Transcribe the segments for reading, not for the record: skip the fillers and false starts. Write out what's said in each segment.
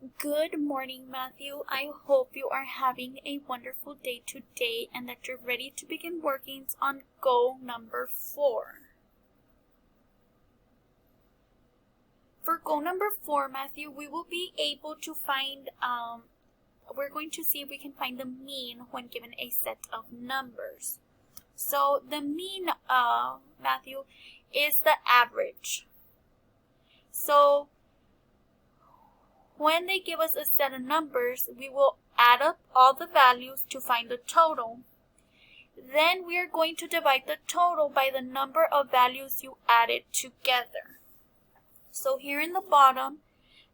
Good morning, Matthew. I hope you are having a wonderful day today and that you're ready to begin working on goal number 4. For goal number 4, Matthew, we will be able to find, we're going to see if we can find the mean when given a set of numbers. So the mean, Matthew, is the average. So when they give us a set of numbers, we will add up all the values to find the total. Then we are going to divide the total by the number of values you added together. So here in the bottom,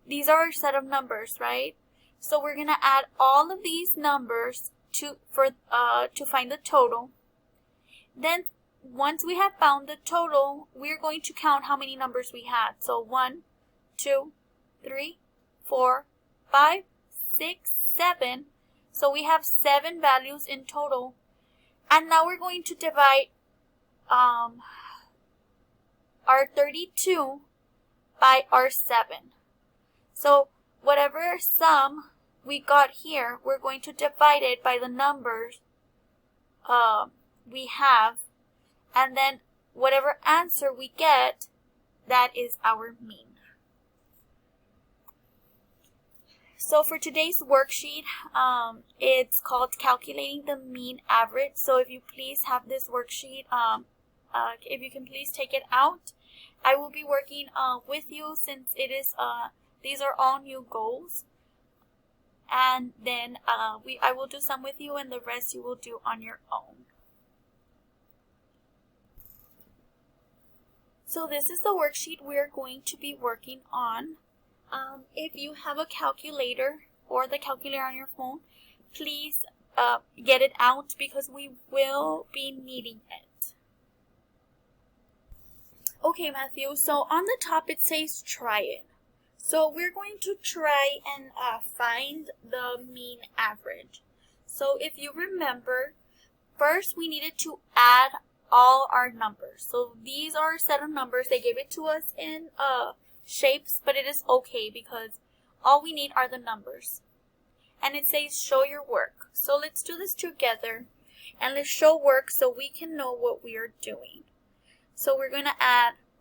these are our set of numbers, right? So we're going to add all of these numbers to find the total. Then once we have found the total, we're going to count how many numbers we had. So 1, 2, 3, 4, 5, 6, 7. So we have 7 values in total. And now we're going to divide our 32 by our 7. So whatever sum we got here, we're going to divide it by the numbers we have. And then whatever answer we get, that is our mean. So for today's worksheet, it's called Calculating the Mean Average. So if you please have this worksheet, if you can please take it out. I will be working with you since it is these are all new goals. And then I will do some with you and the rest you will do on your own. So this is the worksheet we are going to be working on. If you have a calculator or the calculator on your phone, please get it out because we will be needing it. Okay, Matthew, so on the top it says try it. So we're going to try and find the mean average. So if you remember, first we needed to add all our numbers. So these are a set of numbers. They gave it to us in shapes, but it is okay because all we need are the numbers. And it says show your work. So let's do this together and let's show work so we can know what we are doing. So we're going to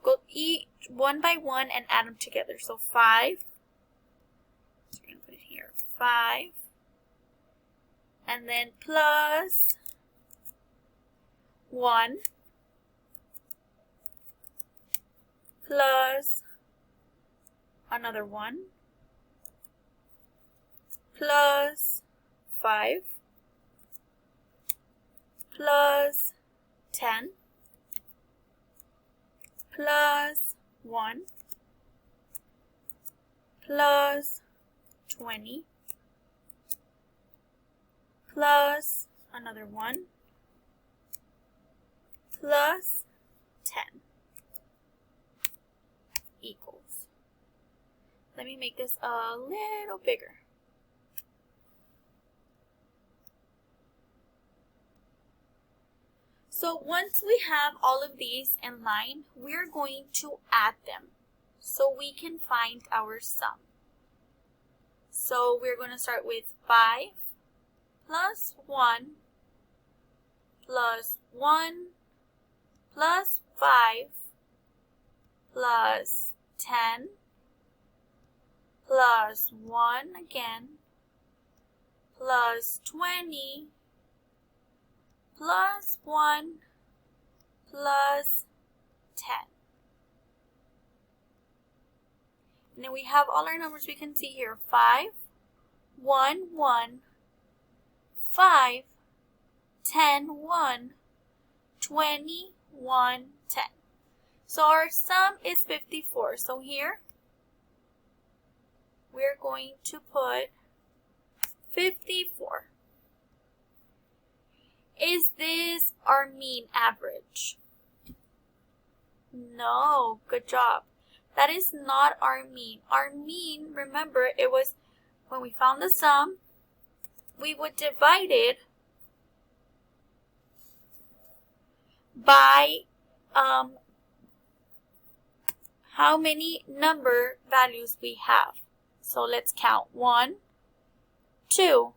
go each one by one and add them together. So 5, so we're going to put it here, 5, and then plus 1, plus another 1, plus 5, plus 10, plus 1, plus 20, plus another 1, plus 10 equals. Let me make this a little bigger. So once we have all of these in line, we're going to add them so we can find our sum. So we're going to start with 5 plus 1 plus 1 plus 5 plus 10 plus 1 again plus 20 plus 1 plus 10. And then we have all our numbers we can see here. 5, 1, 1, 5, 10, 1, 20, 1, 10. So our sum is 54. So here we're going to put 54. Is this our mean average? No, good job. That is not our mean. Our mean, remember, it was when we found the sum, we would divide it by how many number values we have. So let's count. 1, 2,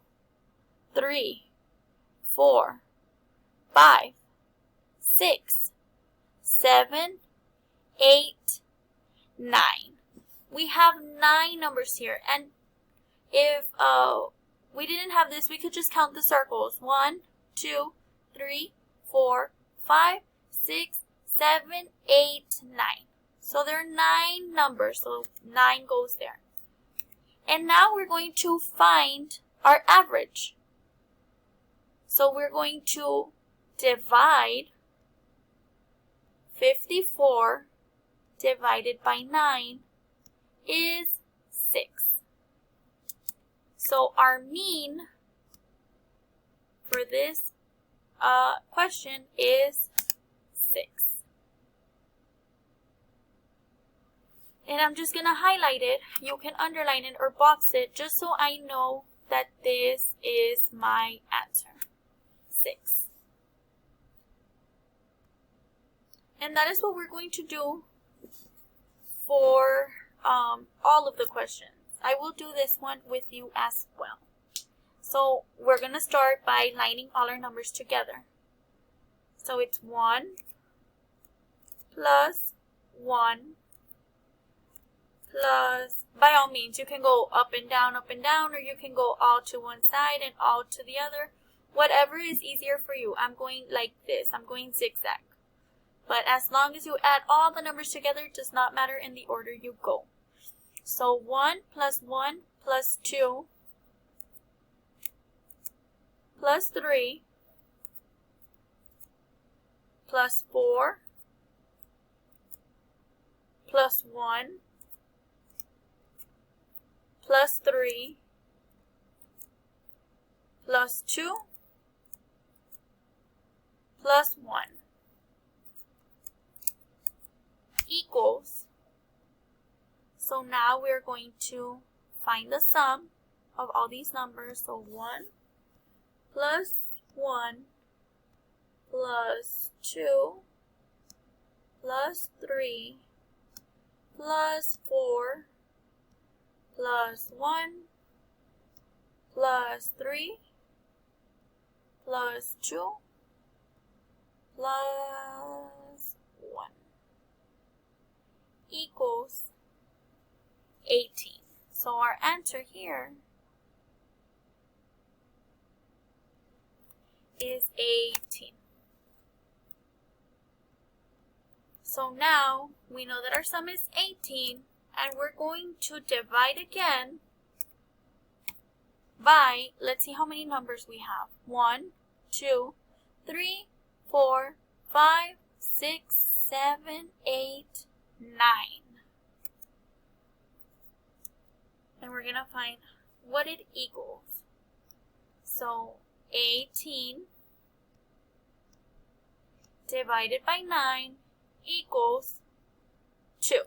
3, 4, 5, 6, 7, 8, 9. We have 9 numbers here, and if we didn't have this, we could just count the circles. 1, 2, 3, 4, 5, 6, 7, 8, 9. So there are 9 numbers, so 9 goes there. And now we're going to find our average. So we're going to divide 54 divided by 9 is 6. So our mean for this question is 6. And I'm just going to highlight it. You can underline it or box it just so I know that this is my answer. 6. And that is what we're going to do for all of the questions. I will do this one with you as well. So we're going to start by lining all our numbers together. So it's 1 plus 1 plus, by all means, you can go up and down, or you can go all to one side and all to the other. Whatever is easier for you. I'm going like this. I'm going zigzag. But as long as you add all the numbers together, it does not matter in the order you go. So 1 plus 1 plus 2 plus 3 plus 4 plus 1 plus 3 plus 2 plus 1 equals. So now we're going to find the sum of all these numbers. So 1 plus 1 plus 2 plus 3 plus 4 plus 1 plus 3 plus 2 plus 1 equals 18. So our answer here is 18. So now we know that our sum is 18, and we're going to divide again by, let's see how many numbers we have. 1, 2, 3, 4, 5, 6, 7, 8, 9. And we're going to find what it equals. So 18 divided by 9 equals 2.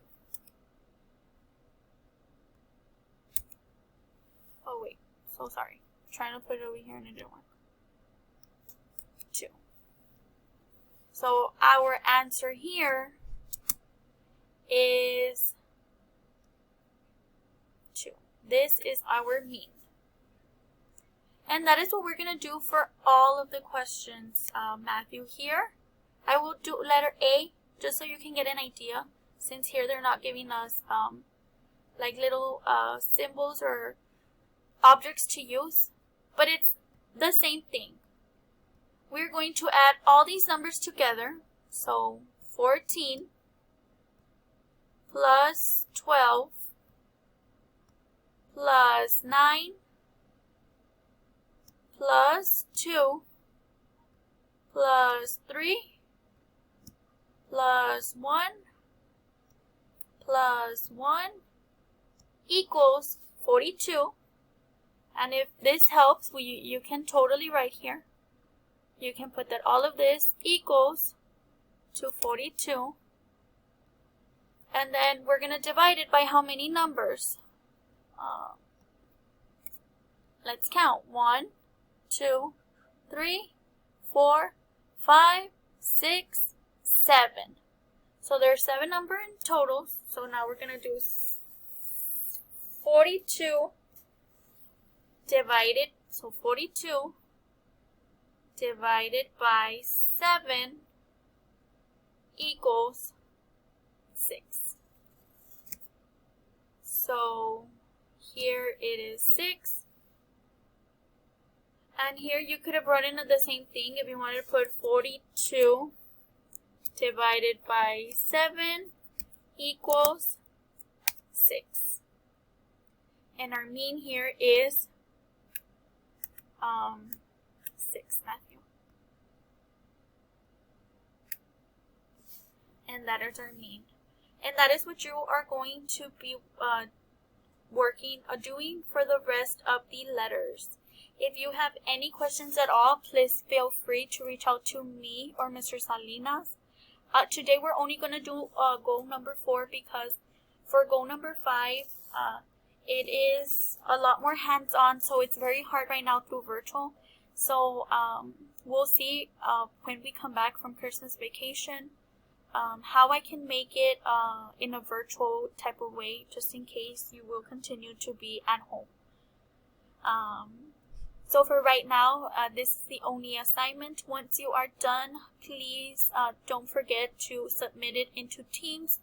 Oh wait, so sorry. I'm trying to put it over here and it didn't work. 2. So our answer here is 2. This is our mean. And that is what we're going to do for all of the questions, Matthew. Here, I will do letter A, just so you can get an idea, since here they're not giving us like little symbols or objects to use, but it's the same thing. We're going to add all these numbers together. So 14 plus 12 plus 9 plus 2 plus 3 plus 1 plus 1 equals 42. And if this helps, you can totally write here. You can put that all of this equals to 42. And then we're going to divide it by how many numbers? Let's count. 1, 2, 3, 4, 5, 6, 7. So there are 7 numbers in total. So now we're going to do 4 42 divided by 7 equals 6. So here it is 6. And here you could have written the same thing if you wanted to put 42 divided by 7 equals 6. And our mean here is 6, Matthew. And that is our mean. And that is what you are going to be doing for the rest of the letters. If you have any questions at all, please feel free to reach out to me or Mr. Salinas. Today we're only going to do goal number 4 because for goal number 5, it is a lot more hands-on, so it's very hard right now through virtual. So we'll see when we come back from Christmas vacation how I can make it in a virtual type of way, just in case you will continue to be at home. So for right now, this is the only assignment. Once you are done, please don't forget to submit it into Teams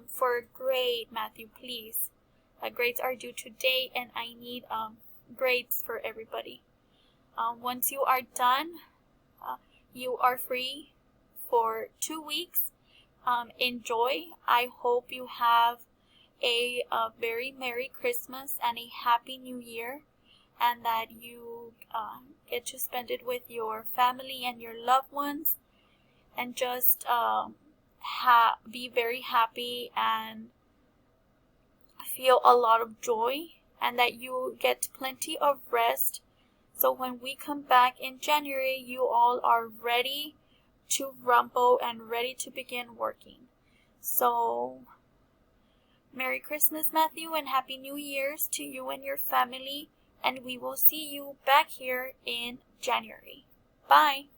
for grade, Matthew, please. Grades are due today, and I need grades for everybody. Once you are done, you are free for 2 weeks. Enjoy. I hope you have a very Merry Christmas and a Happy New Year, and that you get to spend it with your family and your loved ones, and just be very happy and feel a lot of joy, and that you get plenty of rest, so when we come back in January, you all are ready to rumble and ready to begin working. So Merry Christmas, Matthew, and Happy New Year's to you and your family, and we will see you back here in January. Bye!